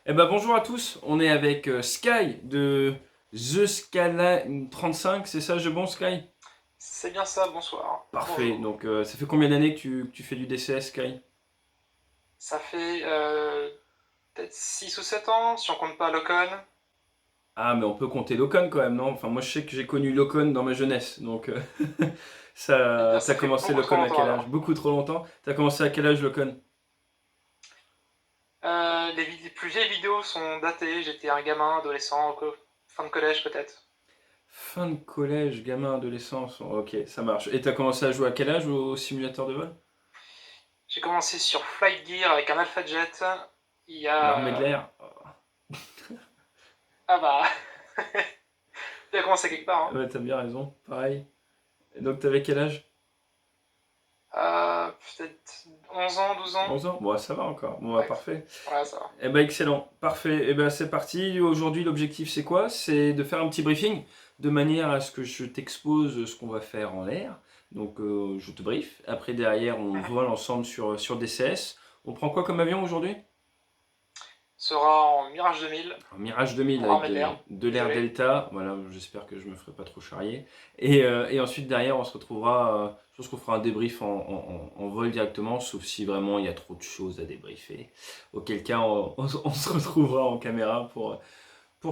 Eh ben bonjour à tous, on est avec Sky de The Skyline 35, c'est ça, je bon Sky? C'est bien ça, bonsoir. Parfait, Bonjour. donc ça fait combien d'années que tu fais du DCS Sky? Ça fait peut-être 6 ou 7 ans, si on compte pas Locon. Ah mais on peut compter Locon quand même, non? Enfin moi je sais que j'ai connu Locon dans ma jeunesse, donc Eh bien, ça, t'as ça fait commencé beaucoup trop Locon à longtemps quel âge? alors. Beaucoup trop longtemps? T'as commencé à quel âge Locon? Les plus vieilles vidéos sont datées, j'étais un gamin, adolescent, fin de collège peut-être. Fin de collège, gamin, adolescence, ok ça marche. Et t'as commencé à jouer à quel âge au simulateur de vol? J'ai commencé sur Flight Gear avec un Alpha Jet. Il y L'armée de a... l'air? Ah bah, il a commencé quelque part, hein. Ouais t'as bien raison, pareil. Et donc t'avais quel âge? Peut-être 11 ans, 12 ans. 11 ans? Bon ça va encore, bon bah Ouais, parfait. ouais, ça va. Eh ben excellent, parfait. Eh ben c'est parti. Aujourd'hui, l'objectif c'est quoi? C'est de faire un petit briefing de manière à ce que je t'expose ce qu'on va faire en l'air. Donc je te brief. Après derrière, on vole ensemble sur DCS. On prend quoi comme avion aujourd'hui? Sera en Mirage 2000 Un Mirage 2000 pour avec armée de l'air. de l'air Désolé. Delta. Voilà, j'espère que je me ferai pas trop charrier. Et ensuite derrière, on se retrouvera. Je pense qu'on fera un débrief en vol directement, sauf si vraiment il y a trop de choses à débriefer. Auquel cas, on se retrouvera en caméra pour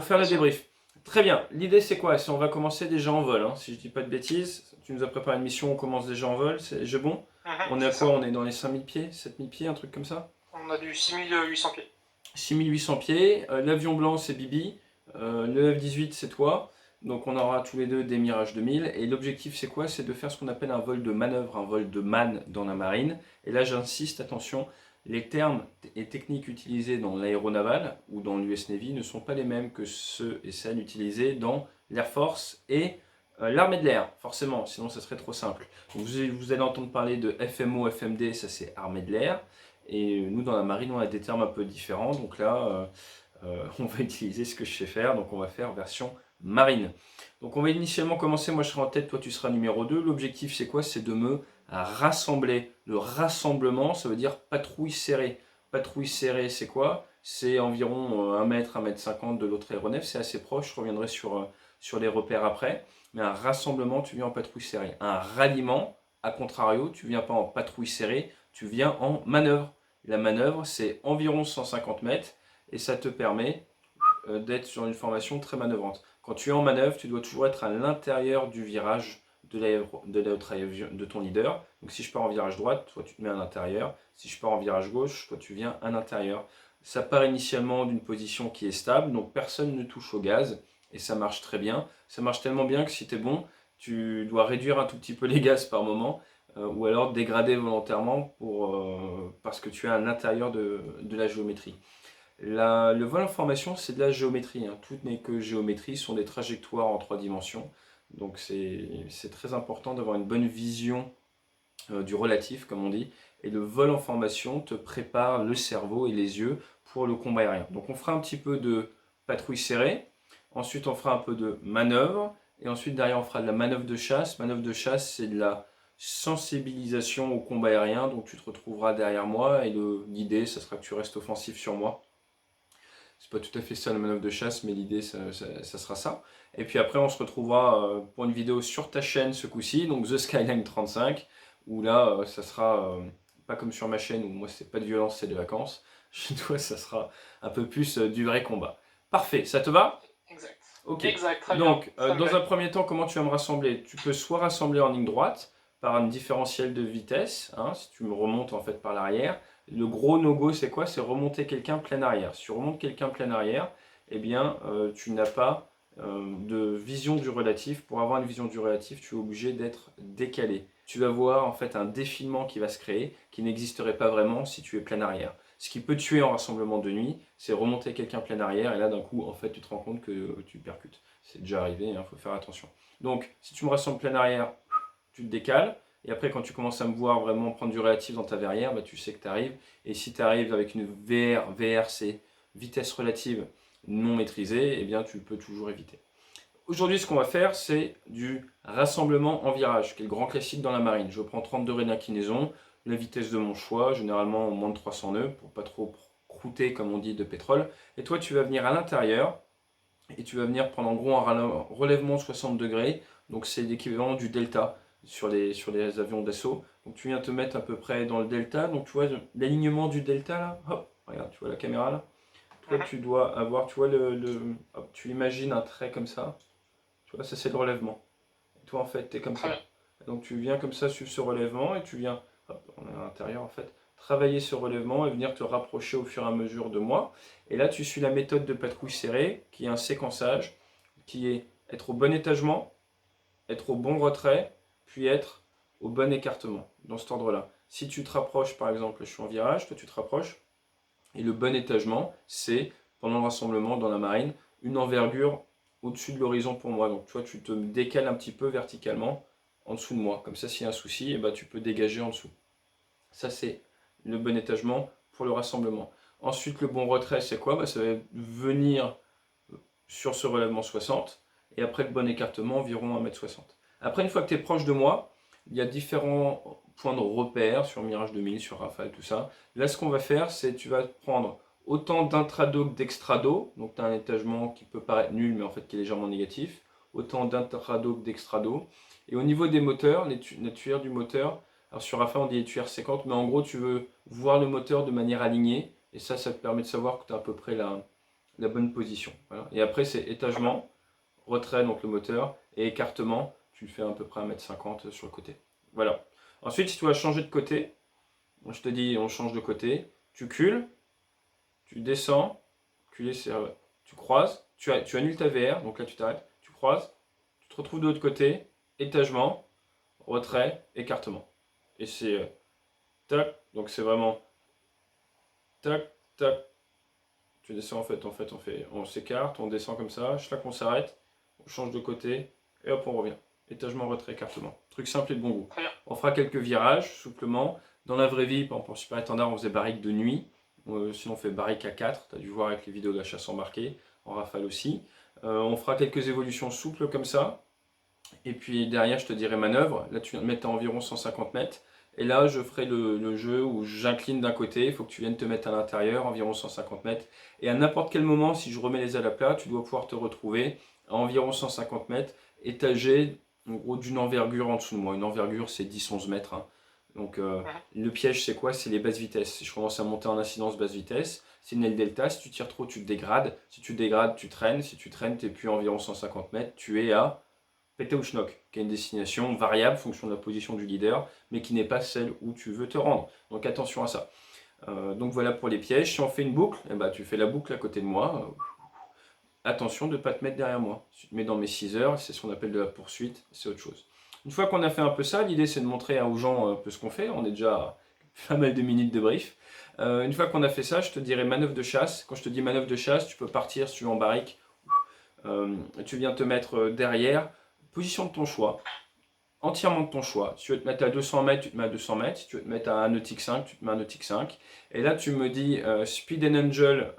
faire Bien le sûr. débrief. Très bien, l'idée c'est quoi? On va commencer déjà en vol, hein, si je dis pas de bêtises. Tu nous as préparé une mission, on commence déjà en vol, c'est bon? On est à C'est quoi? ça. On est dans les 5000 pieds, 7000 pieds, un truc comme ça? On a du 6800 pieds. 6800 pieds, l'avion blanc c'est Bibi, le F-18 c'est toi, donc on aura tous les deux des Mirage 2000, et l'objectif c'est quoi? C'est de faire ce qu'on appelle un vol de manœuvre, un vol de man dans la marine, et là j'insiste, attention, les termes et techniques utilisés dans l'aéronaval ou dans l'US Navy ne sont pas les mêmes que ceux et celles utilisés dans l'Air Force et l'armée de l'air, forcément, sinon ça serait trop simple. Vous allez entendre parler de FMO, FMD, ça c'est armée de l'air, et nous, dans la marine, on a des termes un peu différents. Donc là, on va utiliser ce que je sais faire. Donc on va faire version marine. Donc on va initialement commencer. Moi, je serai en tête, toi, tu seras numéro 2. L'objectif, c'est quoi? C'est de me rassembler. Le rassemblement, ça veut dire patrouille serrée. Patrouille serrée, c'est quoi? C'est environ 1 mètre, 1 mètre 50 de l'autre aéronef. C'est assez proche. Je reviendrai sur les repères après. Mais un rassemblement, tu viens en patrouille serrée. Un ralliement, à contrario, tu viens pas en patrouille serrée, tu viens en manœuvre. La manœuvre, c'est environ 150 mètres et ça te permet d'être sur une formation très manœuvrante. Quand tu es en manœuvre, tu dois toujours être à l'intérieur du virage de ton leader. Donc si je pars en virage droite, toi tu te mets à l'intérieur. Si je pars en virage gauche, toi tu viens à l'intérieur. Ça part initialement d'une position qui est stable, donc personne ne touche au gaz et ça marche très bien. Ça marche tellement bien que si tu es bon, tu dois réduire un tout petit peu les gaz par moment ou alors dégrader volontairement parce que tu es à l'intérieur de la géométrie. Le vol en formation, c'est de la géométrie, hein. Tout n'est que géométrie, ce sont des trajectoires en 3 dimensions. Donc c'est très important d'avoir une bonne vision du relatif, comme on dit. Et le vol en formation te prépare le cerveau et les yeux pour le combat aérien. Donc on fera un petit peu de patrouille serrée, ensuite on fera un peu de manœuvre, et ensuite derrière on fera de la manœuvre de chasse. Manœuvre de chasse, c'est de la sensibilisation au combat aérien, donc tu te retrouveras derrière moi, et l'idée, ça sera que tu restes offensif sur moi. C'est pas tout à fait ça la manœuvre de chasse, mais l'idée, ça sera ça. Et puis après, on se retrouvera pour une vidéo sur ta chaîne ce coup-ci, donc The Skyline 35, où là, ça sera pas comme sur ma chaîne où moi, c'est pas de violence, c'est des vacances. Chez toi, ça sera un peu plus du vrai combat. Parfait, ça te va? Exact. Ok. Exact, très bien. Donc, Ça me dans un plaît. premier temps, comment tu vas me rassembler? Tu peux soit rassembler en ligne droite par un différentiel de vitesse, hein, si tu me remontes en fait par l'arrière. Le gros no-go, c'est quoi? C'est remonter quelqu'un plein arrière. Si tu remontes quelqu'un plein arrière, eh bien, tu n'as pas de vision du relatif. Pour avoir une vision du relatif, tu es obligé d'être décalé. Tu vas voir en fait un défilement qui va se créer, qui n'existerait pas vraiment si tu es plein arrière. Ce qui peut tuer en rassemblement de nuit, c'est remonter quelqu'un plein arrière et là d'un coup, en fait, tu te rends compte que tu percutes. C'est déjà arrivé, il faut faire attention. Donc, si tu me rassembles plein arrière, tu te décales. Et après, quand tu commences à me voir vraiment prendre du réactif dans ta verrière, bah, tu sais que tu arrives. Et si tu arrives avec une VR, c'est vitesse relative non maîtrisée, eh bien, tu peux toujours éviter. Aujourd'hui, ce qu'on va faire, c'est du rassemblement en virage, qui est le grand classique dans la marine. Je prends 30 degrés d'inclinaison, la vitesse de mon choix, généralement moins de 300 nœuds, pour pas trop croûtée, comme on dit, de pétrole. Et toi, tu vas venir à l'intérieur et tu vas venir prendre en gros un relèvement 60 degrés. Donc c'est l'équivalent du delta sur les avions d'assaut. Donc tu viens te mettre à peu près dans le delta. Donc tu vois l'alignement du delta là. Hop, regarde, tu vois la caméra là. Toi, Mhm. tu dois avoir, tu vois hop, tu imagines un trait comme ça. Tu vois, ça c'est le relèvement. Et toi, en fait, tu es comme Très ça. bien. Donc tu viens comme ça suivre ce relèvement et tu viens, hop, on est à l'intérieur en fait, travailler ce relèvement et venir te rapprocher au fur et à mesure de moi. Et là, tu suis la méthode de patrouille serrée, qui est un séquençage, qui est être au bon étagement, être au bon retrait, puis être au bon écartement, dans cet ordre-là. Si tu te rapproches, par exemple, je suis en virage, toi tu te rapproches, et le bon étagement, c'est, pendant le rassemblement dans la marine, une envergure au-dessus de l'horizon pour moi. Donc tu vois, tu te décales un petit peu verticalement en dessous de moi. Comme ça, s'il y a un souci, eh ben, tu peux dégager en dessous. Ça, c'est le bon étagement pour le rassemblement. Ensuite, le bon retrait, c'est quoi? Ça va venir sur ce relèvement 60, et après le bon écartement, environ 1,60 m. Après, une fois que tu es proche de moi, il y a différents points de repère sur Mirage 2000, sur Rafale, tout ça. Là, ce qu'on va faire, c'est tu vas prendre autant d'intrado que d'extrado, donc tu as un étagement qui peut paraître nul, mais en fait qui est légèrement négatif, autant d'intrado que d'extrado. Et au niveau des moteurs, les tuyères du moteur, alors sur Rafale on dit les tuyères séquentes, mais en gros tu veux voir le moteur de manière alignée, et ça te permet de savoir que tu as à peu près la bonne position. Voilà. Et après, c'est Très bien. étagement, retrait, donc le moteur, et écartement, tu le fais à peu près 1,50 m sur le côté. Voilà. Ensuite, si tu vas changer de côté, je te dis, on change de côté, tu cules, tu descends, culer, tu croises, tu annules ta VR, donc là tu t'arrêtes, tu croises, tu te retrouves de l'autre côté, étagement, retrait, écartement. Et c'est tac, donc c'est vraiment tac, tac, tu descends on s'écarte, on descend comme ça, chaque on s'arrête, on change de côté, et hop on revient. Étagement, retrait, écartement. Truc simple et de bon goût. Très bien. On fera quelques virages, souplement. Dans la vraie vie, par exemple, en super étendard, on faisait barrique de nuit. Sinon on fait barrique à 4, tu as dû voir avec les vidéos de la chasse embarquée, en rafale aussi. On fera quelques évolutions souples comme ça. Et puis derrière, je te dirai manœuvre. Là, tu viens de mettre à environ 150 mètres. Et là, je ferai le jeu où j'incline d'un côté. Il faut que tu viennes te mettre à l'intérieur, environ 150 mètres. Et à n'importe quel moment, si je remets les ailes à plat, tu dois pouvoir te retrouver à environ 150 mètres, étagé, en gros, d'une envergure en dessous de moi. Une envergure, c'est 10-11 mètres. Hein. Donc, Mhm. le piège, c'est quoi? C'est les basses vitesses. Si je commence à monter en incidence basse vitesse, c'est une aile delta. Si tu tires trop, tu te dégrades. Si tu te dégrades, tu traînes. Si tu traînes, tu es plus à environ 150 mètres. Tu es à Pétaouchnok, qui a une destination variable en fonction de la position du leader, mais qui n'est pas celle où tu veux te rendre. Donc attention à ça. Donc voilà pour les pièges. Si on fait une boucle, eh ben, tu fais la boucle à côté de moi. Attention de ne pas te mettre derrière moi. Si tu te mets dans mes 6 heures, c'est ce qu'on appelle de la poursuite, c'est autre chose. Une fois qu'on a fait un peu ça, l'idée c'est de montrer aux gens un peu ce qu'on fait. On est déjà à pas mal de minutes de brief. Une fois qu'on a fait ça, je te dirai manœuvre de chasse. Quand je te dis manœuvre de chasse, tu peux partir si tu es en barrique. Tu viens te mettre derrière. Position de ton choix, entièrement de ton choix. Si tu veux te mettre à 200 mètres, tu te mets à 200 mètres. Si tu veux te mettre à 1 nautique 5, tu te mets à 1 nautique 5. Et là, tu me dis Speed and Angel,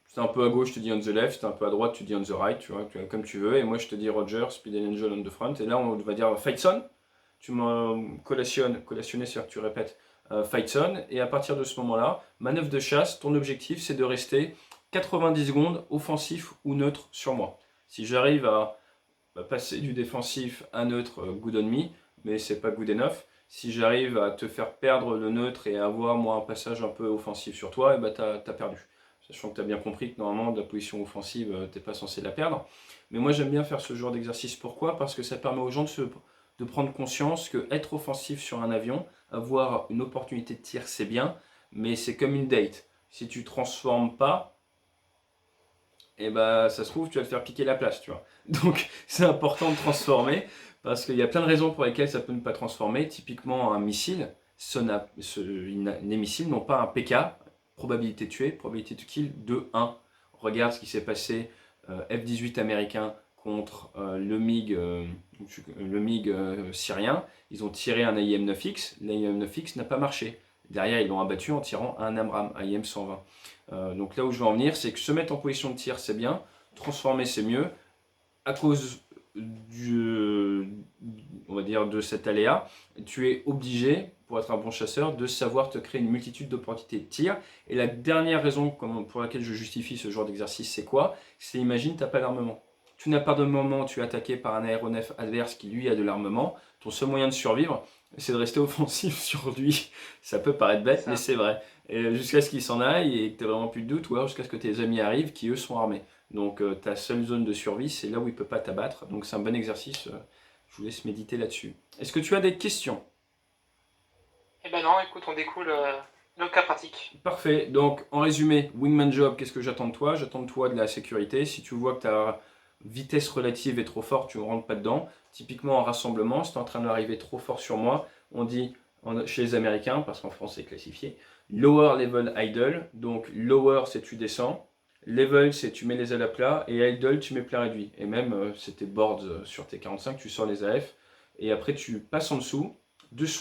c'est un peu à gauche, je te dis on the left, c'est un peu à droite, tu dis on the right, tu vois, comme tu veux. Et moi, je te dis Roger, Speed and Angel on the front. Et là, on va dire Fight Son. Tu me collationnes, collationner, c'est-à-dire que tu répètes Fight Son. Et à partir de ce moment-là, manœuvre de chasse, ton objectif, c'est de rester 90 secondes offensif ou neutre sur moi. Si j'arrive à passer du défensif à neutre, good on me, mais c'est pas good enough. Si j'arrive à te faire perdre le neutre et avoir moi un passage un peu offensif sur toi, et bah t'as perdu. Sachant que tu as bien compris que normalement de la position offensive, t'es pas censé la perdre. Mais moi j'aime bien faire ce genre d'exercice. Pourquoi? Parce que ça permet aux gens de prendre conscience que être offensif sur un avion, avoir une opportunité de tir, c'est bien, mais c'est comme une date. Si tu transformes pas, et bah ça se trouve tu vas te faire piquer la place, tu vois. Donc c'est important de transformer parce qu'il y a plein de raisons pour lesquelles ça peut ne pas transformer. Typiquement un missile, les missiles n'ont pas un PK, probabilité de tuer, probabilité de kill de 1. Regarde ce qui s'est passé F-18 américain contre le MiG syrien. Ils ont tiré un AIM-9X, l'AIM-9X n'a pas marché. Derrière, ils l'ont abattu en tirant un AMRAAM, AIM-120. Donc là où je veux en venir, c'est que se mettre en position de tir, c'est bien, transformer, c'est mieux. À cause on va dire, de cet aléa, tu es obligé, pour être un bon chasseur, de savoir te créer une multitude d'opportunités de tir. Et la dernière raison pour laquelle je justifie ce genre d'exercice, c'est quoi? C'est imagine, tu n'as pas d'armement. Tu n'as pas de moment, tu es attaqué par un aéronef adverse qui lui a de l'armement. Ton seul moyen de survivre, c'est de rester offensif sur lui. Ça peut paraître bête, mais Ça. c'est vrai. Et jusqu'à ce qu'il s'en aille et que tu n'aies vraiment plus de doute, ou alors jusqu'à ce que tes amis arrivent qui eux sont armés. Donc ta seule zone de survie, c'est là où il ne peut pas t'abattre. Donc c'est un bon exercice. Je vous laisse méditer là-dessus. Est-ce que tu as des questions? Eh ben non, écoute, on découle le cas pratique. Parfait. Donc en résumé, Wingman Job, qu'est-ce que j'attends de toi? J'attends de toi de la sécurité. Si tu vois que ta vitesse relative est trop forte, tu ne rentres pas dedans. Typiquement en rassemblement, si tu es en train d'arriver trop fort sur moi, on dit chez les Américains, parce qu'en France c'est classifié, lower level idle. Donc lower c'est tu descends. Level, c'est tu mets les ailes à plat, et idle, tu mets plat réduit. Et même, c'était boards sur tes 45, tu sors les AF, et après tu passes en dessous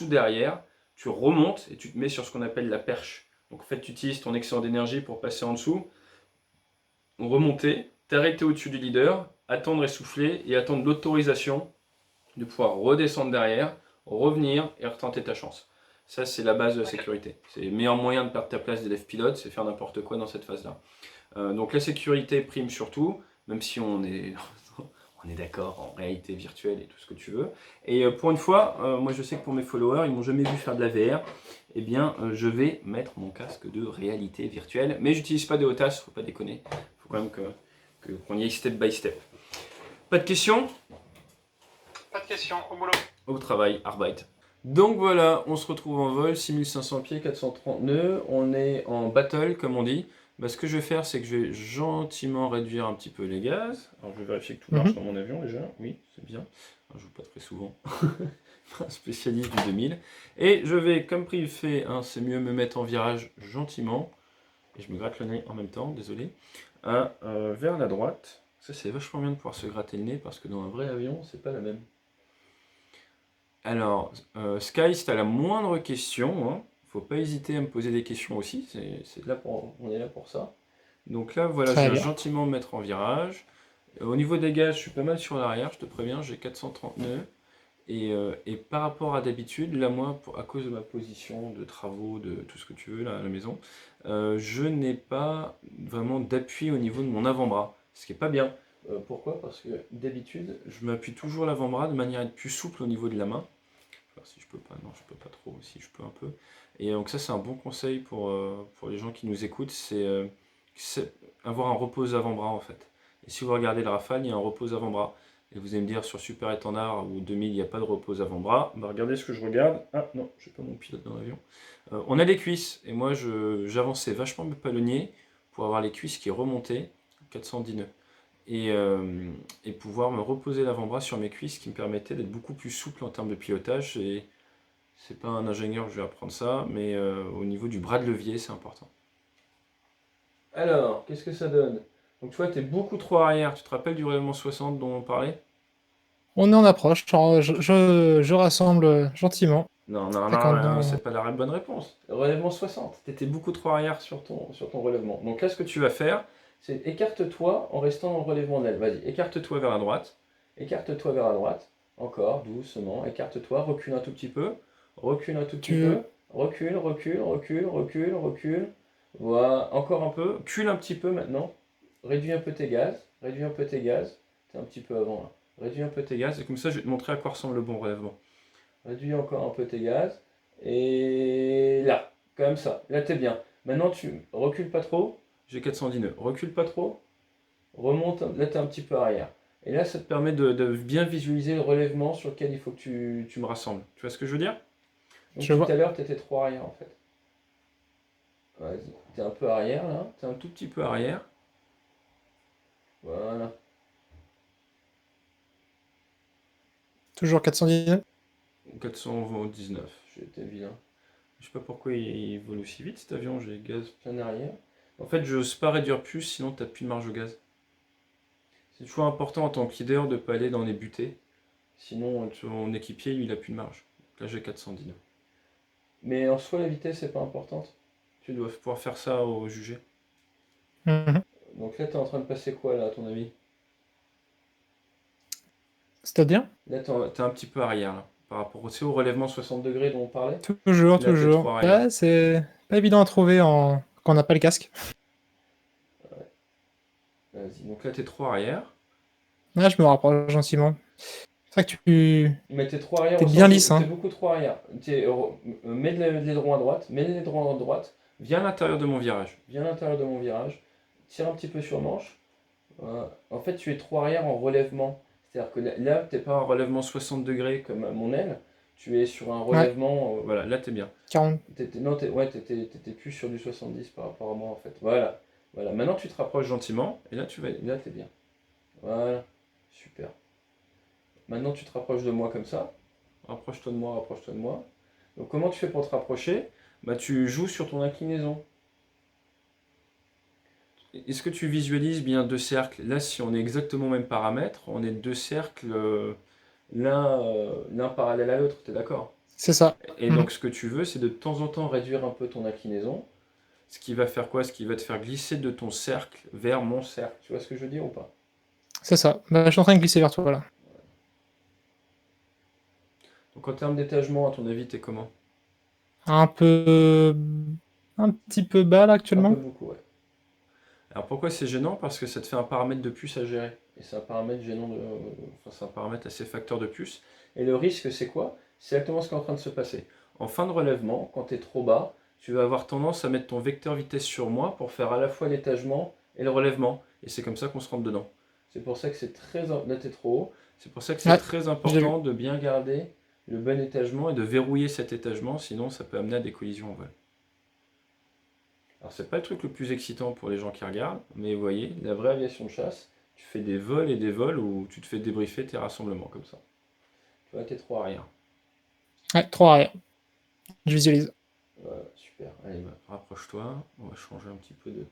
derrière, tu remontes, et tu te mets sur ce qu'on appelle la perche. Donc en fait, tu utilises ton excédent d'énergie pour passer en dessous, remonter, t'arrêter au-dessus du leader, attendre essouffler, et attendre l'autorisation de pouvoir redescendre derrière, revenir, et retenter ta chance. Ça, c'est la base de la Ok. sécurité. C'est le meilleur moyen de perdre ta place d'élève pilote, c'est faire n'importe quoi dans cette phase-là. Donc la sécurité prime surtout, même si on est, on est d'accord en réalité virtuelle et tout ce que tu veux. Et pour une fois, moi je sais que pour mes followers, ils m'ont jamais vu faire de la VR. Eh bien, je vais mettre mon casque de réalité virtuelle. Mais j'utilise pas de HOTAS, faut pas déconner. Faut quand même qu'on y aille step by step. Pas de questions? Pas de questions, au boulot. Au travail, Arbeit. Donc voilà, on se retrouve en vol, 6500 pieds, 430 nœuds, on est en battle comme on dit. Bah, ce que je vais faire, c'est que je vais gentiment réduire un petit peu les gaz. Alors je vais vérifier que tout marche dans mon avion déjà, oui, c'est bien. Je ne joue pas très souvent, un spécialiste du 2000. Et je vais, comme prix fait, hein, c'est mieux me mettre en virage gentiment, et je me gratte le nez en même temps, désolé, vers la droite. Ça c'est vachement bien de pouvoir se gratter le nez, parce que dans un vrai avion, c'est pas la même. Alors, Sky, si tu as la moindre question, hein, faut pas hésiter à me poser des questions aussi, on est là pour ça. Donc là, voilà, je Très viens bien. gentiment me mettre en virage. Au niveau des gaz, je suis pas mal sur l'arrière, je te préviens, j'ai 430 nœuds. Et par rapport à d'habitude, là, moi, à cause de ma position, de travaux, de tout ce que tu veux là, à la maison, je n'ai pas vraiment d'appui au niveau de mon avant-bras, ce qui est pas bien. Pourquoi? Parce que d'habitude, je m'appuie toujours l'avant-bras de manière à être plus souple au niveau de la main. Alors, si je peux pas, non, je peux pas trop, si je peux un peu. Et donc ça, c'est un bon conseil pour les gens qui nous écoutent, c'est avoir un repose avant-bras en fait. Et si vous regardez le Rafale, il y a un repose avant-bras. Et vous allez me dire sur Super Étendard ou 2000, il n'y a pas de repose avant-bras. Bah, regardez ce que je regarde. Ah non, j'ai pas mon pilote dans l'avion. On a des cuisses. Et moi, j'avançais vachement mes palonniers pour avoir les cuisses qui remontaient, 410 nœuds et pouvoir me reposer l'avant-bras sur mes cuisses, qui me permettait d'être beaucoup plus souple en termes de pilotage. Et c'est pas un ingénieur que je vais apprendre ça, mais au niveau du bras de levier, c'est important. Alors, qu'est-ce que ça donne? Donc tu vois, tu es beaucoup trop arrière. Tu te rappelles du règlement 60 dont on parlait? On est en approche. Je rassemble gentiment. Non, non, Tac, non, non, c'est pas la bonne réponse. Relèvement 60. Tu étais beaucoup trop arrière sur ton relèvement. Donc là, ce que tu vas faire, c'est écarte-toi en restant dans le relèvement d'aile. Vas-y, écarte-toi vers la droite. Écarte-toi vers la droite. Encore, doucement. Écarte-toi, recule un tout petit peu. Recule un tout petit peu. Tu... Recule, recule, recule, recule, recule. Voilà, encore un peu. Cule un petit peu maintenant. Réduis un peu tes gaz. Réduis un peu tes gaz. T'es un petit peu avant là. Réduis un peu tes gaz. Et comme ça, je vais te montrer à quoi ressemble le bon relèvement. Réduis encore un peu tes gaz. Et là, comme ça. Là, t'es bien. Maintenant, tu recules pas trop. J'ai 410 nœuds. Recule pas trop. Remonte. Là, t'es un petit peu arrière. Et là, ça te permet de bien visualiser le relèvement sur lequel il faut que tu me rassembles. Tu vois ce que je veux dire? Donc, Je tout vois. à l'heure, tu étais trop arrière en fait. Vas-y. T'es un peu arrière là. T'es un tout petit peu arrière. Voilà. Toujours 419. 419. J'ai été vilain. Je sais pas pourquoi il vole aussi vite cet avion. J'ai gaz plein arrière. En fait, je n'ose pas réduire plus, sinon t'as plus de marge de gaz. C'est toujours important en tant que leader de ne pas aller dans les butées. Sinon, ton équipier, lui, il a plus de marge. Là, j'ai 410 nœuds. Mais en soi, la vitesse n'est pas importante. Tu dois pouvoir faire ça au jugé. Mhm. Donc là, tu es en train de passer quoi, là, à ton avis? C'est-à-dire? Là, t'es un petit peu arrière, là. Par rapport au relèvement 60 degrés dont on parlait. Toujours, Là, t'es toujours. trop arrière. Ouais, c'est pas évident à trouver quand on n'a pas le casque. Vas-y, donc là, t'es trop arrière. Là, je me rapproche gentiment. C'est vrai que tu Mais t'es trop arrière t'es au bien sens où lisse, t'es hein. beaucoup trop arrière. Mets l'aileron à droite, mets l'aileron à droite, viens à l'intérieur de mon virage. Viens à l'intérieur de mon virage, tire un petit peu sur manche. En fait, tu es trop arrière en relèvement. C'est-à-dire que là, t'es pas en relèvement 60 degrés comme à mon aile, tu es sur un Ouais, relèvement. Voilà, là, t'es bien. 40. Non, ouais, t'étais plus sur du 70 par rapport à moi en fait. Voilà. Voilà. Maintenant, tu te rapproches gentiment, et là, là, t'es bien. Voilà. Super. Maintenant, tu te rapproches de moi comme ça. Rapproche-toi de moi, rapproche-toi de moi. Donc comment tu fais pour te rapprocher? Bah tu joues sur ton inclinaison. Est-ce que tu visualises bien deux cercles? Là, si on est exactement au même paramètre, on est deux cercles, l'un parallèle à l'autre, t'es d'accord? C'est ça. Et Mhm. donc ce que tu veux, c'est de temps en temps réduire un peu ton inclinaison. Ce qui va faire quoi? Ce qui va te faire glisser de ton cercle vers mon cercle. Tu vois ce que je veux dire ou pas? C'est ça. Bah, je suis en train de glisser vers toi là. Donc en termes d'étagement, à ton avis, t'es comment? Un peu. Un petit peu bas là Un peu actuellement. beaucoup, ouais. Alors pourquoi c'est gênant? Parce que ça te fait un paramètre de puce à gérer. Et c'est un paramètre gênant enfin, c'est un paramètre assez facteur de puce. Et le risque, c'est quoi? C'est exactement ce qui est en train de se passer. En fin de relèvement, quand tu es trop bas, tu vas avoir tendance à mettre ton vecteur vitesse sur moi pour faire à la fois l'étagement et le relèvement. Et c'est comme ça qu'on se rentre dedans. C'est pour ça que c'est très... Là, t'es trop haut. C'est pour ça que c'est Ouais, très je l'ai vu. important de bien garder le bon étagement et de verrouiller cet étagement, sinon ça peut amener à des collisions en vol. Alors c'est pas le truc le plus excitant pour les gens qui regardent, mais vous voyez, la vraie aviation de chasse, tu fais des vols et des vols où tu te fais débriefer tes rassemblements comme ça. Tu vois, t'es trop arrière. Ouais, trop arrière. Je visualise. Voilà, super. Allez, bah, rapproche-toi. On va changer un petit peu de...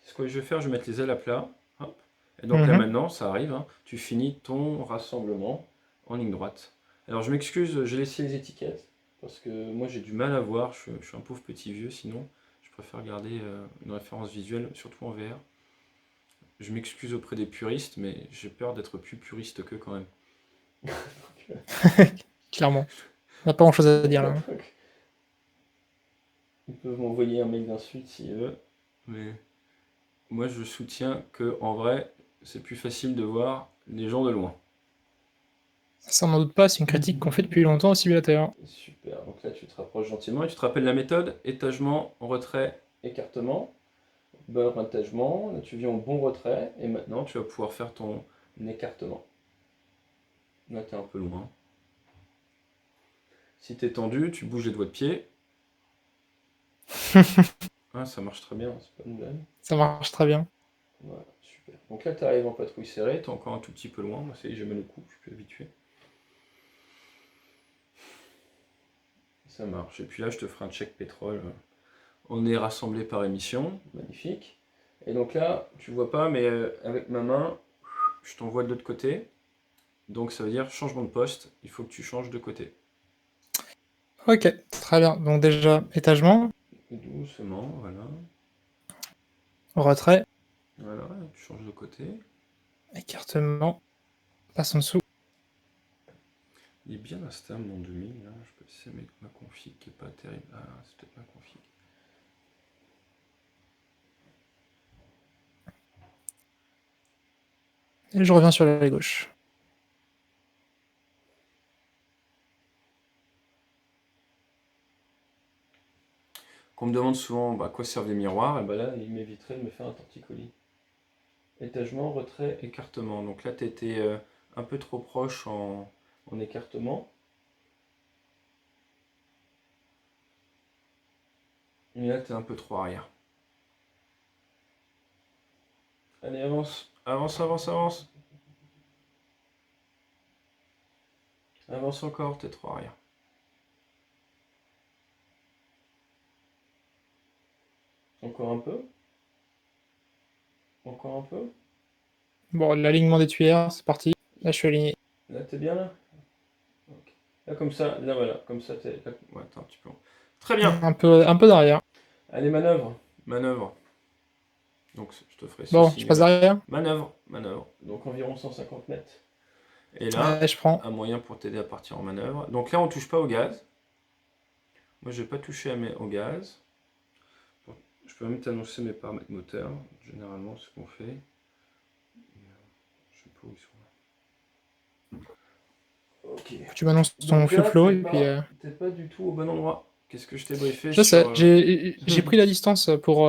Ce que je vais faire, je vais mettre les ailes à plat. Hop. Et donc là Mhm. maintenant, ça arrive, hein, tu finis ton rassemblement en ligne droite. Alors je m'excuse, j'ai laissé les étiquettes, parce que moi j'ai du mal à voir, je suis un pauvre petit vieux, sinon je préfère garder une référence visuelle, surtout en VR. Je m'excuse auprès des puristes, mais j'ai peur d'être plus puriste qu'eux quand même. Clairement. On n'a pas grand chose à dire là, hein. Ils peuvent m'envoyer un mail d'insulte s'ils veulent, mais moi je soutiens que en vrai, c'est plus facile de voir les gens de loin. Ça, on n'en doute pas, c'est une critique qu'on fait depuis longtemps au simulateur. Super, donc là tu te rapproches gentiment et tu te rappelles la méthode, étagement, retrait, écartement. Bon étagement, là tu viens au bon retrait, et maintenant tu vas pouvoir faire ton écartement. Là tu es un peu loin. Si tu es tendu, tu bouges les doigts de pied. Ah, ça marche très bien, c'est pas une blague. Ça marche très bien. Voilà, super. Donc là tu arrives en patrouille serrée, tu es encore un tout petit peu loin, moi ça y est, j'ai mal au cou, je suis plus habitué. Ça marche. Et puis là je te ferai un check pétrole. On est rassemblé par émission, magnifique. Et donc là, tu vois pas, mais avec ma main, je t'envoie de l'autre côté. Donc ça veut dire changement de poste, il faut que tu changes de côté. Ok, très bien. Donc déjà, étagement, Doucement, voilà. retrait, Voilà, tu changes de côté. écartement, passe en dessous. Il est bien instable mon 2000, là. Je sais pas si c'est ma config qui est pas terrible. Ah, c'est peut-être ma config. Et je reviens sur la gauche. Qu'on me demande souvent à quoi servent les miroirs, et bah là, il m'éviterait de me faire un torticolis. Étagement, retrait, écartement. Donc là, tu étais un peu trop proche en écartement. Et là, tu es un peu trop arrière. Allez, avance, avance, avance, avance. Avance encore, t'es trop arrière. Encore un peu. Encore un peu. Bon, l'alignement des tuyères, c'est parti. Là, je suis aligné. Là, t'es bien là. Ok. Là, comme ça, là, voilà. Comme ça, t'es là. Ouais, t'es un petit peu. Très bien. Un peu derrière. Allez, manœuvre. Manœuvre. Donc, je te ferai Bon, ceci. je passe derrière. Manœuvre. Manœuvre. Donc, environ 150 mètres. Et là, Ouais, je prends. un moyen pour t'aider à partir en manœuvre. Donc là, on touche pas au gaz. Moi, je vais pas touché au gaz. Bon, je peux même t'annoncer mes paramètres moteurs. Généralement, ce qu'on fait. Je sais pas où ils sont. Ok. Tu m'annonces ton Donc fuel là, flow et puis. t'es pas du tout au bon endroit. Qu'est-ce que je t'ai briefé Je sur... sais, j'ai pris la distance pour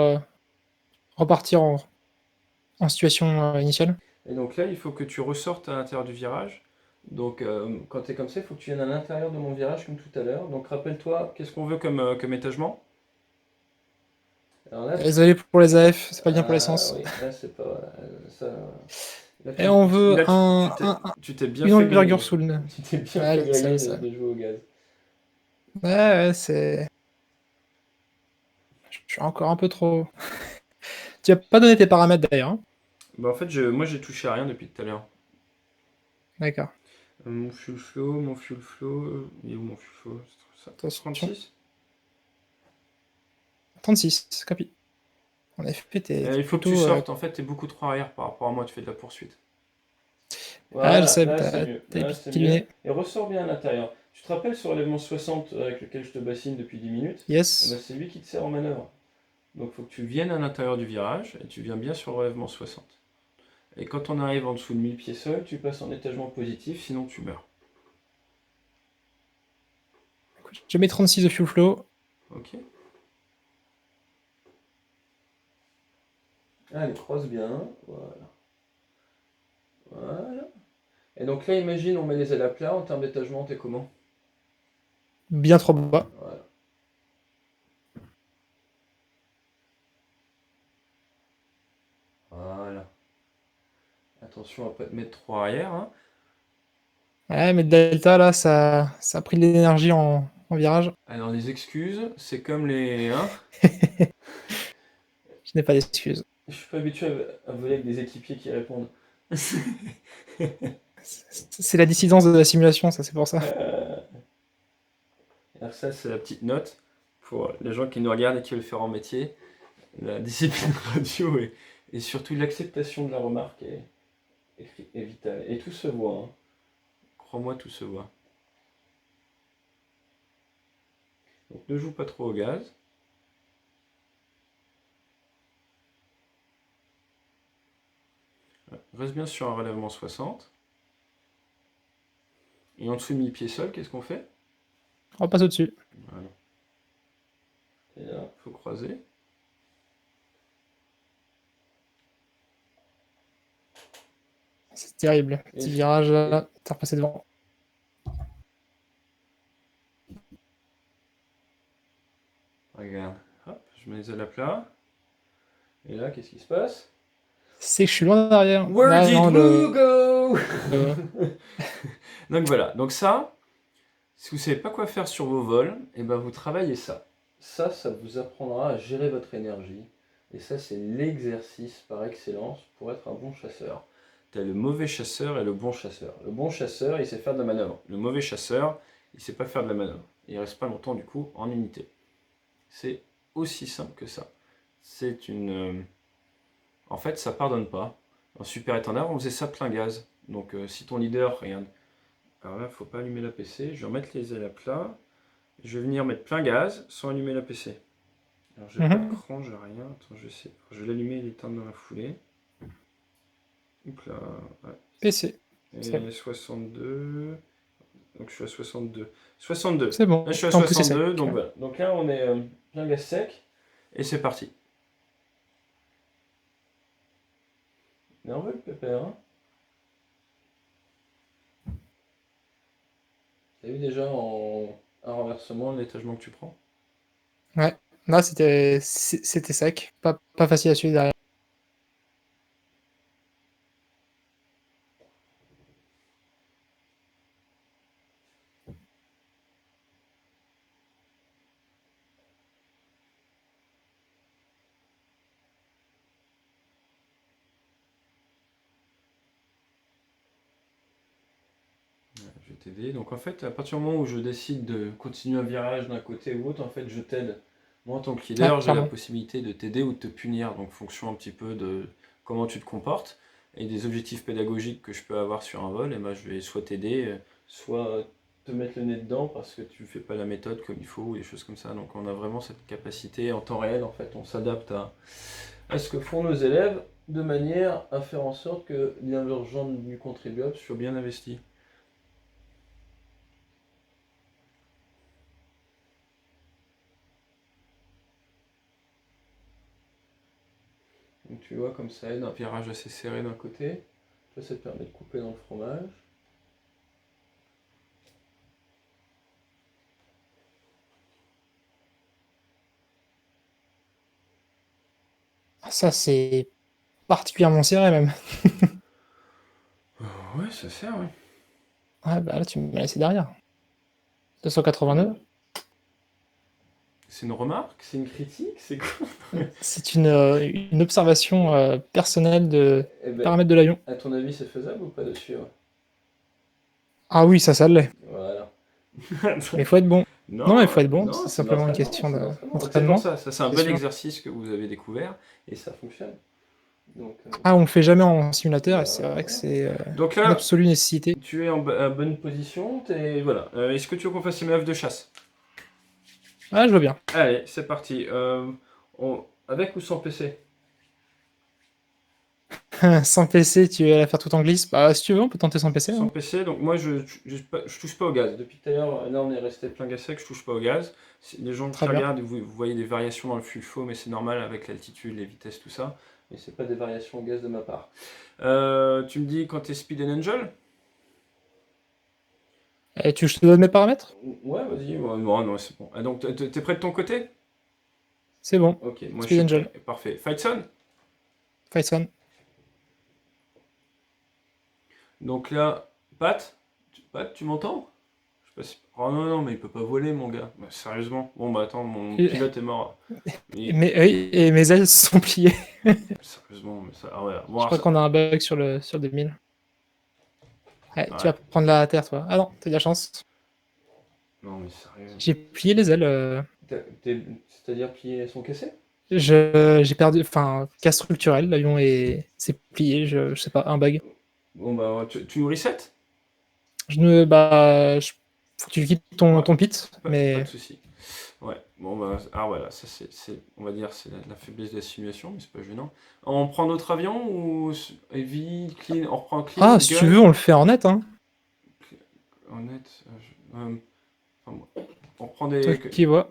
repartir en situation initiale. Et donc là, il faut que tu ressortes à l'intérieur du virage. Donc quand tu es comme ça, il faut que tu viennes à l'intérieur de mon virage comme tout à l'heure. Donc rappelle-toi, qu'est-ce qu'on veut comme étagement? Alors là, Désolé pour les AF, c'est pas bien pour l'essence. oui, là c'est pas... ça... Là, Et on veut là, tu t'es bien une fait envergure griller. sous le nez. Tu t'es bien Ouais, fait je sais, griller je sais. de jouer au gaz. Ouais, ouais, c'est. Je suis encore un peu trop. Tu as pas donné tes paramètres d'ailleurs, hein. Bah en fait, moi j'ai touché à rien depuis tout à l'heure. D'accord. Mon fuel flow, il est où mon fuel flow? C'est ça, Attention. 36? 36, capi. En effet, t'es Il faut que tu plutôt. sortes, en fait, t'es beaucoup trop arrière par rapport à moi, tu fais de la poursuite. Ah, je Voilà, sais, là c'est t'as mieux, les là pics c'est qui mieux. lunaient. Et ressors bien à l'intérieur. Tu te rappelles ce relèvement 60 avec lequel je te bassine depuis 10 minutes? Eh ben, Yes. c'est lui qui te sert en manœuvre. Donc il faut que tu viennes à l'intérieur du virage et tu viens bien sur le relèvement 60. Et quand on arrive en dessous de 1000 pieds seuls, tu passes en étagement positif, sinon tu meurs. Je mets 36 de fuel flow. Ok. Allez, croise bien. Voilà. Voilà. Et donc là, imagine, on met les ailes à plat. En termes d'étagement, t'es comment? Bien trop bas. Voilà. Voilà. Attention à pas te mettre trop arrière, hein. Ouais, mais Delta, là, ça a pris de l'énergie en virage. Alors les excuses, c'est comme les... Hein, Je n'ai pas d'excuses. je suis pas habitué à voler avec des équipiers qui répondent. C'est la dissidence de la simulation, ça, c'est pour ça. Alors ça, c'est la petite note pour les gens qui nous regardent et qui veulent faire en métier. La discipline radio et surtout l'acceptation de la remarque est vitale. Et tout se voit, hein. Crois-moi, tout se voit. Donc ne joue pas trop au gaz. Reste bien sur un relèvement 60. Et en dessous de mi-pied seul, qu'est-ce qu'on fait? On passe au-dessus. Voilà. Et là, il faut croiser. C'est terrible. Petit virage, là, t'as repassé devant. Regarde. Hop, je mets les ailes à plat. Et là, qu'est-ce qui se passe? C'est que je suis loin derrière. Where Ah, did non, we go? euh, Donc voilà, donc ça, si vous ne savez pas quoi faire sur vos vols, et ben vous travaillez ça. Ça vous apprendra à gérer votre énergie. Et ça, c'est l'exercice par excellence pour être un bon chasseur. Tu as le mauvais chasseur et le bon chasseur. Le bon chasseur, il sait faire de la manœuvre. Le mauvais chasseur, il ne sait pas faire de la manœuvre. Il reste pas longtemps du coup en unité. C'est aussi simple que ça. C'est une... En fait, ça pardonne pas. En super étendard, on faisait ça plein gaz. Donc si ton leader, regarde, alors là, il ne faut pas allumer la PC. Je vais remettre les ailes à plat. Je vais venir mettre plein gaz sans allumer la PC. Alors j'ai pas de cran, j'ai rien. Attends, je vais l'allumer et l'éteindre dans la foulée. Oups là. Ouais. PC. Et 62. Donc je suis à 62. 62. C'est bon. Là je suis à En plus, c'est 62. sec. Donc voilà. Donc là on est plein gaz sec. Et c'est parti. Nerveux le pépère, hein? T'as vu déjà un renversement, l'étagement que tu prends? Ouais. Là, c'était sec. Pas facile à suivre derrière. Je vais t'aider. Donc en fait, à partir du moment où je décide de continuer un virage d'un côté ou autre, en fait, je t'aide. Moi, en tant que leader, j'ai la clairement. possibilité de t'aider ou de te punir, donc fonction un petit peu de comment tu te comportes. et des objectifs pédagogiques que je peux avoir sur un vol, et ben, je vais soit t'aider, soit te mettre le nez dedans parce que tu fais pas la méthode comme il faut, ou des choses comme ça. Donc on a vraiment cette capacité en temps réel, en fait, on s'adapte à ce que font nos élèves de manière à faire en sorte que l'argent du contribuable soit bien investi. Donc tu vois comme ça aide un virage assez serré d'un côté, ça te permet de couper dans le fromage. Ça, c'est particulièrement serré même. Ouais, ça sert, ouais. Ah bah là, tu m'as laissé derrière. 289. C'est une remarque? C'est une critique? C'est quoi? C'est une observation personnelle de Eh ben, paramètres de l'avion. à ton avis, c'est faisable ou pas de suivre? Ah oui, ça l'est. Voilà. Mais il faut être bon. Non, il faut être bon. non, C'est c'est de simplement une l'entraînement, question c'est de l'entraînement. C'est d'entraînement. pour ça, c'est un C'est bon sûr. exercice que vous avez découvert et ça fonctionne. Donc, Ah, on le fait jamais en simulateur et c'est vrai que c'est donc une là, absolue nécessité. tu es en bonne position. Voilà. Est-ce que tu veux qu'on fasse une manœuvre de chasse? Ah, je vois bien. Allez, c'est parti. Avec ou sans PC? Sans PC, tu vas la faire tout en glisse. Bah, si tu veux, on peut tenter sans PC. Sans Hein. PC, donc moi je touche pas au gaz. Depuis tout à l'heure, là on est resté plein gaz sec, je touche pas au gaz. Les gens Très qui bien. regardent, vous voyez des variations dans le flux faux, mais c'est normal avec l'altitude, les vitesses, tout ça. Mais c'est pas des variations au gaz de ma part. Tu me dis quand t'es Speed and Angel? Et je te donne mes paramètres? Ouais, vas-y. Ouais, non, c'est bon. Ah, donc t'es prêt de ton côté? C'est bon. Ok, moi je Speed suis Angel. prêt. Parfait. Fightson? Fightson. Donc là, Pat, tu m'entends? Je sais pas si... Oh non, mais il peut pas voler, mon gars. Bah, sérieusement. Bon, bah attends, mon Et- pilote est mort. Et mes ailes sont pliées. Sérieusement, mais ça. Ah ouais. Bon, Je alors, crois qu'on a un bug sur le 2000. Ouais, tu ouais. vas prendre la terre, toi. Ah non, t'as de la chance. Non, mais sérieux. J'ai plié les ailes. C'est-à-dire plier son cassé? J'ai perdu. Enfin, cas structurel, l'avion s'est plié. Je sais pas, un bug. Bon, bah, tu nous reset? Faut que tu quittes ton pit, Pas mais de soucis. Ouais, bon, bah, ah voilà, ça on va dire, c'est la faiblesse de la simulation, mais c'est pas gênant. On prend notre avion ou heavy, clean, on reprend clean, ah, si tu veux, on le fait en net, hein. honnête, enfin, bon, on reprend Toi des. qui vois.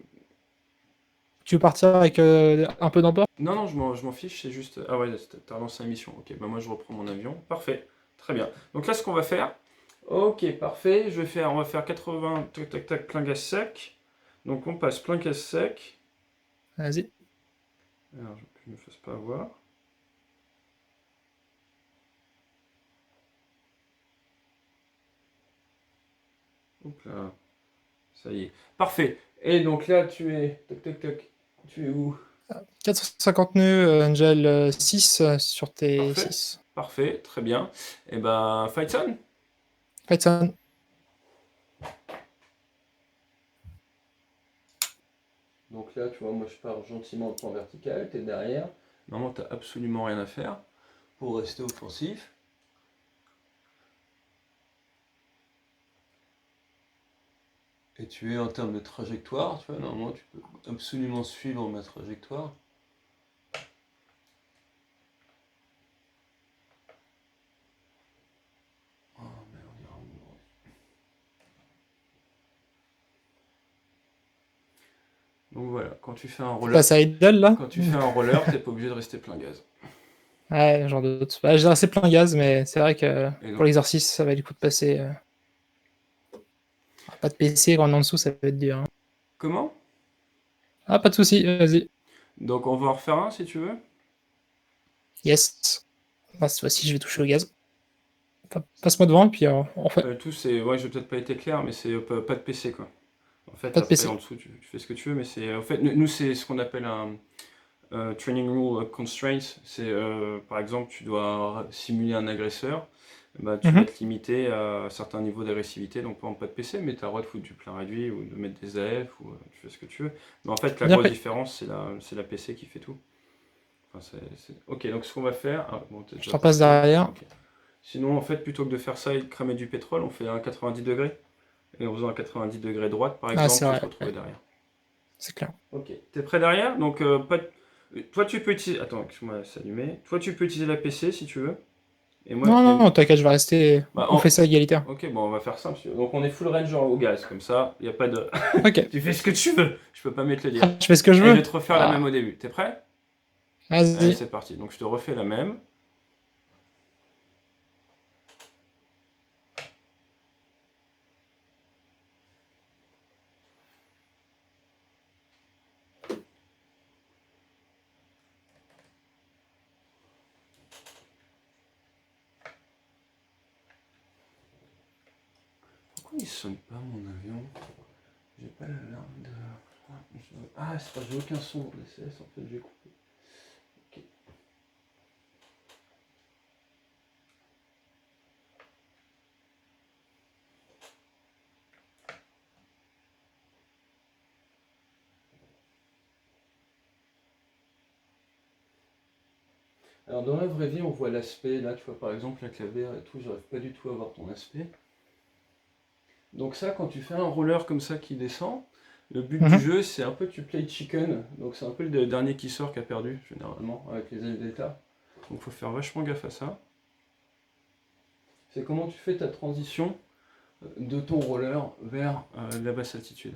Tu veux partir avec un peu d'emport? Non, je m'en fiche, c'est juste. Ah ouais, t'as relancé la mission. Ok, bah moi je reprends mon avion. Parfait, très bien. Donc là, ce qu'on va faire. Ok, parfait. On va faire 80, tac, tac, tac, plein gaz sec. Donc on passe plein gaz sec. Vas-y. Alors, que je ne me fasse pas avoir. Hop là. Ça y est. Parfait. Et donc là, tu es. Tac, tac, tac. Tu es où? 450 nœuds, Angel 6 sur tes Parfait. 6. Parfait, très bien. Et ben, Fightson? Fightson. Donc là, tu vois, moi je pars gentiment en plan vertical, t'es derrière. Normalement, t'as absolument rien à faire pour rester offensif. Et tu es en termes de trajectoire, tu vois, normalement tu peux absolument suivre ma trajectoire. Oh merde, on ira où? Donc voilà, quand tu fais un Tu roller, passes à idle là? quand tu fais un roller, t'es pas obligé de rester plein gaz. Ouais, genre de doute. Bah, j'ai assez plein gaz, mais c'est vrai que Et donc- pour l'exercice, ça va du coup de passer. Pas de PC, quand on est en dessous, ça va être dur. Hein. Comment? Ah, pas de soucis, vas-y. Donc on va en refaire un si tu veux. Yes. Bah, cette fois-ci, je vais toucher au gaz. Passe-moi devant, et puis on fait. Tout c'est, ouais, j'ai peut-être pas été clair, mais c'est pas de PC quoi. En fait, Pas de après PC. en dessous, tu fais ce que tu veux, mais c'est, en fait, nous c'est ce qu'on appelle un training rule constraint. C'est, par exemple, tu dois simuler un agresseur, bah, tu vas Mhm. être limité à un certain niveau d'agressivité, donc par exemple pas de PC, mais tu as le droit de foutre du plein réduit ou de mettre des AF, ou tu fais ce que tu veux. Mais en fait, la Bien grosse fait. différence, c'est la PC qui fait tout. Enfin, ok, donc ce qu'on va faire... Ah, bon, Je t'en passe derrière. Ok. Sinon, en fait, plutôt que de faire ça et de cramer du pétrole, on fait un 90 degrés. Et en faisant un 90 degrés droite, par exemple, c'est tu vrai, te retrouves derrière. c'est clair. Ok, t'es prêt derrière? Donc, toi, tu peux utiliser... Attends, excuse-moi, c'est allumé. Toi, tu peux utiliser la PC si tu veux. Et moi... Non, non, t'inquiète, je vais rester. Bah, On fait ça égalitaire. Ok, bon, on va faire simple. Donc, on est full range au gaz, comme ça, il n'y a pas de... Ok. Tu fais ce que tu veux. Je peux pas mieux te le dire. Je fais ce que je Et je veux. vais te refaire la même au début. T'es prêt? Allez, Vas-y. c'est parti. Donc, je te refais la même. Pourquoi il sonne pas mon avion? J'ai pas l'alarme de... Ah, c'est pas, j'ai aucun son DCS en fait, j'ai coupé. Ok. Alors dans la vraie vie, on voit l'aspect, là tu vois par exemple la clavière et tout, j'arrive pas du tout à voir ton aspect. Donc ça, quand tu fais un roller comme ça qui descend, le but du jeu c'est un peu que tu play chicken, donc c'est un peu le dernier qui sort qui a perdu, généralement, avec les ailes d'état. Donc faut faire vachement gaffe à ça. C'est comment tu fais ta transition de ton roller vers la basse altitude.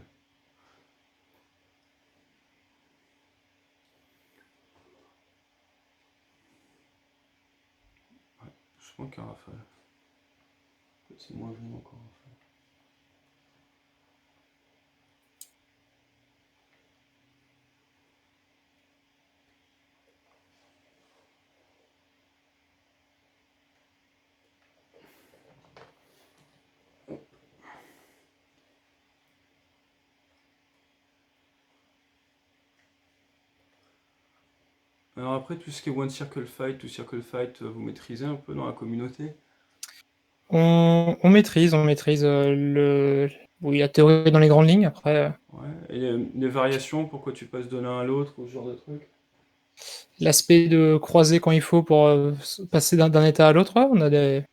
Ouais, je pense qu'un rafale. C'est moins gênant encore. Alors après, tout ce qui est One Circle Fight, Two Circle Fight, vous maîtrisez un peu dans la communauté? On maîtrise oui, la théorie dans les grandes lignes. Après, Ouais. Et les variations, pourquoi tu passes de l'un à l'autre, ou ce genre de truc? l'aspect de croiser quand il faut pour passer d'un état à l'autre, ouais,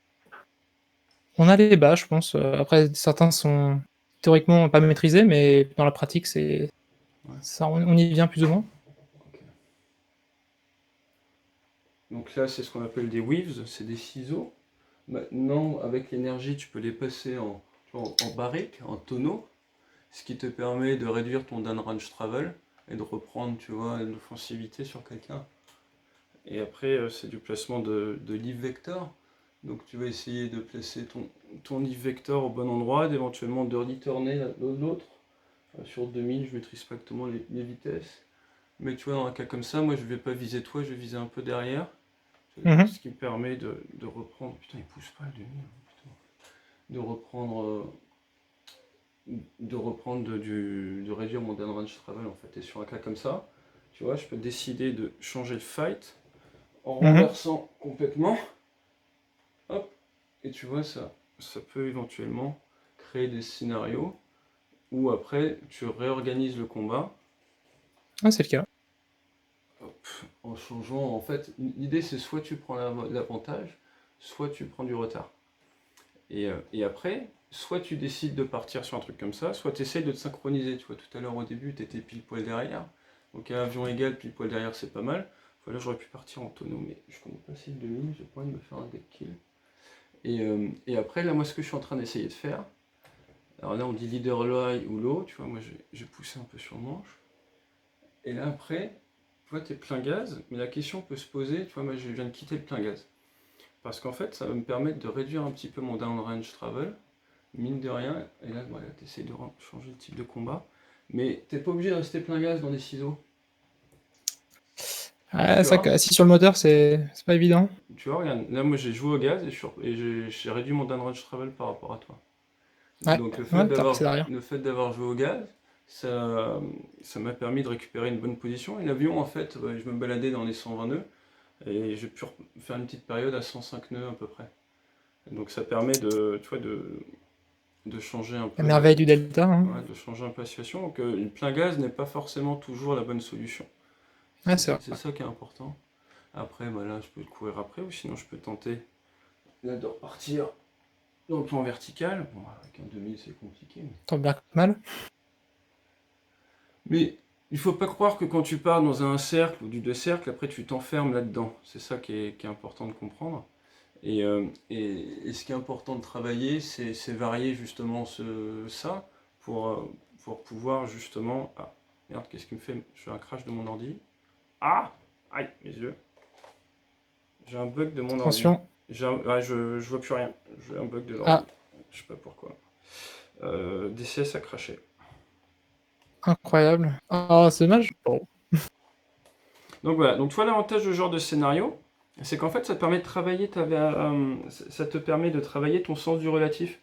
on a les bas, je pense. Après, certains sont théoriquement pas maîtrisés, mais dans la pratique, Ouais. ça, on y vient plus ou moins. Ok. Donc là, c'est ce qu'on appelle des weaves, c'est des ciseaux. Maintenant, avec l'énergie, tu peux les passer en barrique, en tonneau, ce qui te permet de réduire ton downrange travel et de reprendre, tu vois, l'offensivité sur quelqu'un. Et après, c'est du placement de leaf vector. Donc tu vas essayer de placer ton leaf vector au bon endroit, d'éventuellement de returner l'autre. Sur 2000, je maîtrise pas exactement les vitesses. Mais tu vois, dans un cas comme ça, moi je vais pas viser toi, je vais viser un peu derrière. Ce qui me permet de reprendre. Putain, il pousse pas le 2000. Putain. De reprendre. De réduire mon downrange travel en fait. Et sur un cas comme ça, tu vois, je peux décider de changer le fight en renversant complètement. Hop. Et tu vois, ça peut éventuellement créer des scénarios où après tu réorganises le combat. Ah, c'est le cas. Hop, en changeant, en fait, l'idée c'est soit tu prends l'avantage, soit tu prends du retard. Et après, soit tu décides de partir sur un truc comme ça, soit tu essayes de te synchroniser. Tu vois, tout à l'heure au début, tu étais pile poil derrière. Donc un avion égal, pile poil derrière, c'est pas mal. Voilà, j'aurais pu partir en tonneau, mais je connais pas assez le 2000, j'ai pas envie de me faire un deck kill. Et après, là, moi, ce que je suis en train d'essayer de faire, alors là, on dit leader low ou low, tu vois, moi, j'ai poussé un peu sur le manche. Et là, après, tu vois, t'es plein gaz, mais la question peut se poser, tu vois, moi, je viens de quitter le plein gaz. Parce qu'en fait, ça va me permettre de réduire un petit peu mon downrange travel, mine de rien, et là, voilà, t'essayes de changer le type de combat, mais t'es pas obligé de rester plein gaz dans des ciseaux. Ah, ça, assis sur le moteur, c'est pas évident. Tu vois, regarde, là, moi, j'ai joué au gaz et j'ai réduit mon downrange travel par rapport à toi. Ouais, Donc le fait d'avoir joué au gaz, ça m'a permis de récupérer une bonne position. Et l'avion, en fait, je me baladais dans les 120 nœuds et j'ai pu faire une petite période à 105 nœuds à peu près. Donc ça permet de, tu vois, de changer un peu. La merveille du delta. Ouais, de changer un peu la situation. Donc le plein gaz n'est pas forcément toujours la bonne solution. Ouais, c'est ça qui est important. Après, bah là, je peux courir après, ou sinon je peux tenter là de repartir dans le plan vertical. Bon, avec un 2000, c'est compliqué. Tant bien que mal. Mais il faut pas croire que quand tu pars dans un cercle ou du deux cercles, après tu t'enfermes là-dedans. C'est ça qui est important de comprendre. Et ce qui est important de travailler, c'est varier justement ça pour pouvoir justement... Ah, merde, qu'est-ce qui me fait? Je fais un crash de mon ordi. Ah! Aïe, mes yeux. J'ai un bug de mon ordi. Attention. Ouais, je vois plus rien. J'ai un bug de l'ordi. Ah, Je sais pas pourquoi. DCS a craché. incroyable. Ah, c'est dommage. Bon. Donc voilà, donc toi l'avantage de ce genre de scénario, c'est qu'en fait ça te permet de travailler ça te permet de travailler ton sens du relatif.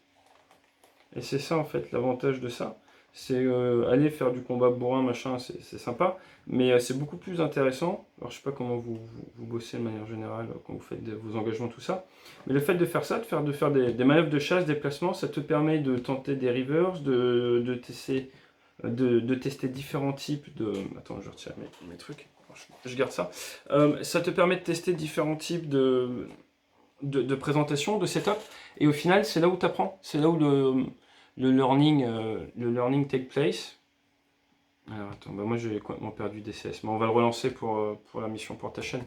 Et c'est ça en fait l'avantage de ça. C'est aller faire du combat bourrin, machin, c'est sympa, mais c'est beaucoup plus intéressant. Alors je sais pas comment vous bossez de manière générale quand vous faites vos engagements, tout ça. Mais le fait de faire ça, de faire des manœuvres de chasse, des placements, ça te permet de tenter des reverse, de tester différents types de... Attends, je retire mes trucs. Je garde ça. Ça te permet de tester différents types de présentation, de setup. Et au final, c'est là où tu apprends. C'est là où le learning take place. Alors attends, bah moi j'ai complètement perdu DCS. Mais on va le relancer pour la mission pour ta chaîne.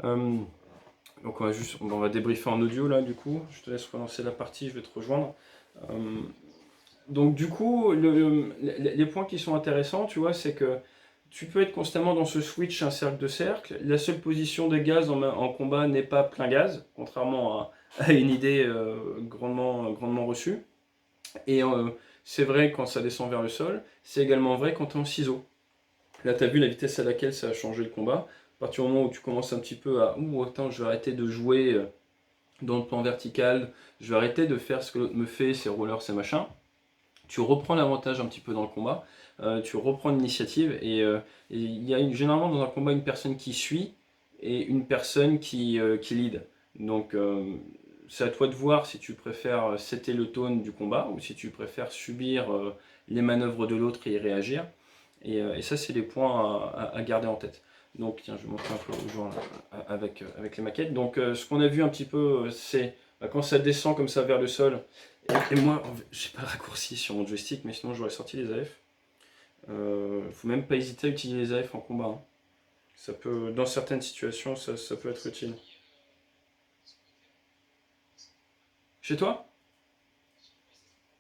Donc on va débriefer en audio là du coup. Je te laisse relancer la partie, je vais te rejoindre. Donc du coup, les points qui sont intéressants, tu vois, c'est que tu peux être constamment dans ce switch un cercle de cercle. La seule position des gaz en combat n'est pas plein gaz, contrairement à une idée grandement reçue. Et c'est vrai quand ça descend vers le sol, c'est également vrai quand tu es en ciseau. Là, tu as vu la vitesse à laquelle ça a changé le combat. À partir du moment où tu commences un petit peu à « Ouh, attends, je vais arrêter de jouer dans le plan vertical, je vais arrêter de faire ce que l'autre me fait, ces rollers, ces machins », tu reprends l'avantage un petit peu dans le combat, tu reprends l'initiative et il y a généralement dans un combat une personne qui suit et une personne qui lead. Donc c'est à toi de voir si tu préfères setter le tone du combat ou si tu préfères subir les manœuvres de l'autre et y réagir. Et ça c'est les points à garder en tête. Donc tiens, je vais montrer un peu aux gens avec les maquettes. Donc ce qu'on a vu un petit peu, c'est quand ça descend comme ça vers le sol. Et moi, j'ai pas le raccourci sur mon joystick, mais sinon j'aurais sorti les AF. Faut même pas hésiter à utiliser les AF en combat, hein. Ça peut, dans certaines situations, ça peut être utile. Chez toi?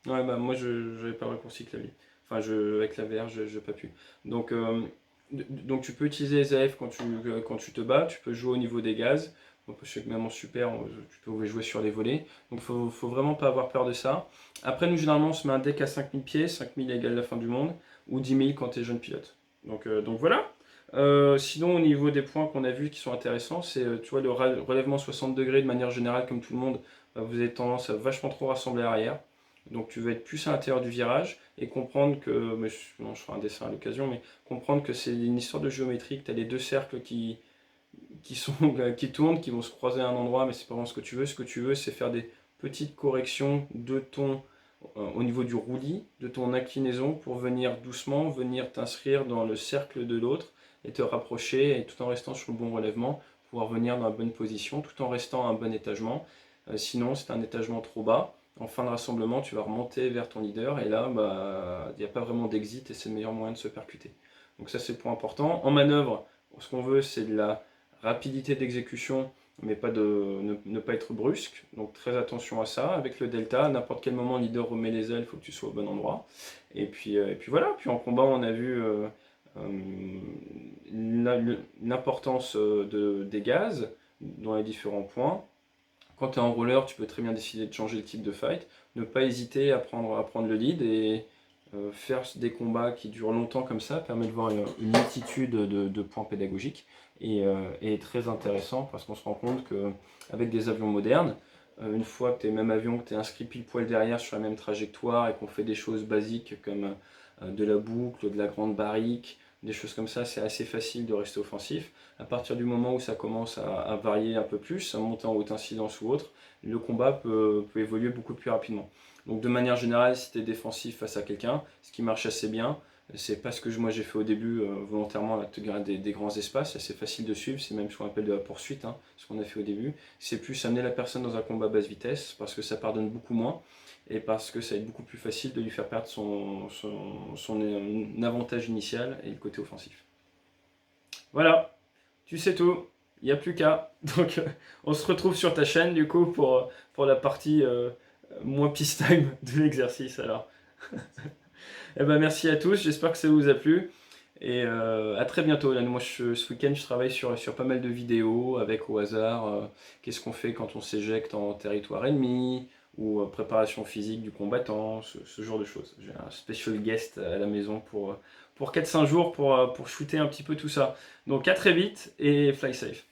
Ouais, bah moi je n'avais pas le raccourci clavier. Enfin, avec la VR, je n'ai pas pu. Donc, donc tu peux utiliser les AF quand tu te bats, tu peux jouer au niveau des gaz. Donc, je sais que même en super, tu peux jouer sur les volets. Donc faut vraiment pas avoir peur de ça. Après, nous généralement on se met un deck à 5000 pieds, 5000 égale la fin du monde, ou 10 000 quand tu es jeune pilote. Donc voilà. Sinon, au niveau des points qu'on a vus qui sont intéressants, c'est tu vois, le relèvement 60 degrés de manière générale, comme tout le monde, vous avez tendance à vachement trop rassembler à l'arrière. Donc tu vas être plus à l'intérieur du virage et comprendre que, mais je ferai un dessin à l'occasion, mais comprendre que c'est une histoire de géométrie, que tu as les deux cercles qui tournent, qui vont se croiser à un endroit, mais c'est pas vraiment ce que tu veux. Ce que tu veux, c'est faire des petites corrections de ton, au niveau du roulis, de ton inclinaison, pour venir doucement, venir t'inscrire dans le cercle de l'autre et te rapprocher, et tout en restant sur le bon relèvement, pouvoir venir dans la bonne position, tout en restant à un bon étagement. Sinon, c'est un étagement trop bas. En fin de rassemblement, tu vas remonter vers ton leader et là, bah, il n'y a pas vraiment d'exit et c'est le meilleur moyen de se percuter. Donc ça, c'est le point important. En manœuvre, ce qu'on veut, c'est de la rapidité d'exécution, mais pas ne pas être brusque. Donc très attention à ça. Avec le delta, à n'importe quel moment, le leader remet les ailes, il faut que tu sois au bon endroit. Et puis voilà. Puis en combat, on a vu l'importance des gaz dans les différents points. Quand tu es en roller, tu peux très bien décider de changer le type de fight, ne pas hésiter à prendre le lead et faire des combats qui durent longtemps comme ça permet de voir une multitude de points pédagogiques et très intéressant parce qu'on se rend compte qu'avec des avions modernes, une fois que tu es même avion, que tu es inscrit pile poil derrière sur la même trajectoire et qu'on fait des choses basiques comme de la boucle, de la grande barrique, des choses comme ça, c'est assez facile de rester offensif. À partir du moment où ça commence à varier un peu plus, à monter en haute incidence ou autre, le combat peut évoluer beaucoup plus rapidement. Donc de manière générale, si tu es défensif face à quelqu'un, ce qui marche assez bien, C'est pas ce que moi j'ai fait au début volontairement, te garder des grands espaces, c'est facile de suivre, c'est même ce qu'on appelle de la poursuite, hein, ce qu'on a fait au début. C'est plus amener la personne dans un combat basse vitesse, parce que ça pardonne beaucoup moins, et parce que ça va être beaucoup plus facile de lui faire perdre son avantage initial et le côté offensif. Voilà, tu sais tout, il n'y a plus qu'à. Donc on se retrouve sur ta chaîne du coup pour la partie moins peace time de l'exercice alors. Eh ben, merci à tous, j'espère que ça vous a plu. Et à très bientôt. Là, moi, ce week-end, je travaille sur pas mal de vidéos avec au hasard qu'est-ce qu'on fait quand on s'éjecte en territoire ennemi, ou préparation physique du combattant, ce genre de choses. J'ai un special guest à la maison pour 4-5 jours pour shooter un petit peu tout ça. Donc à très vite et fly safe.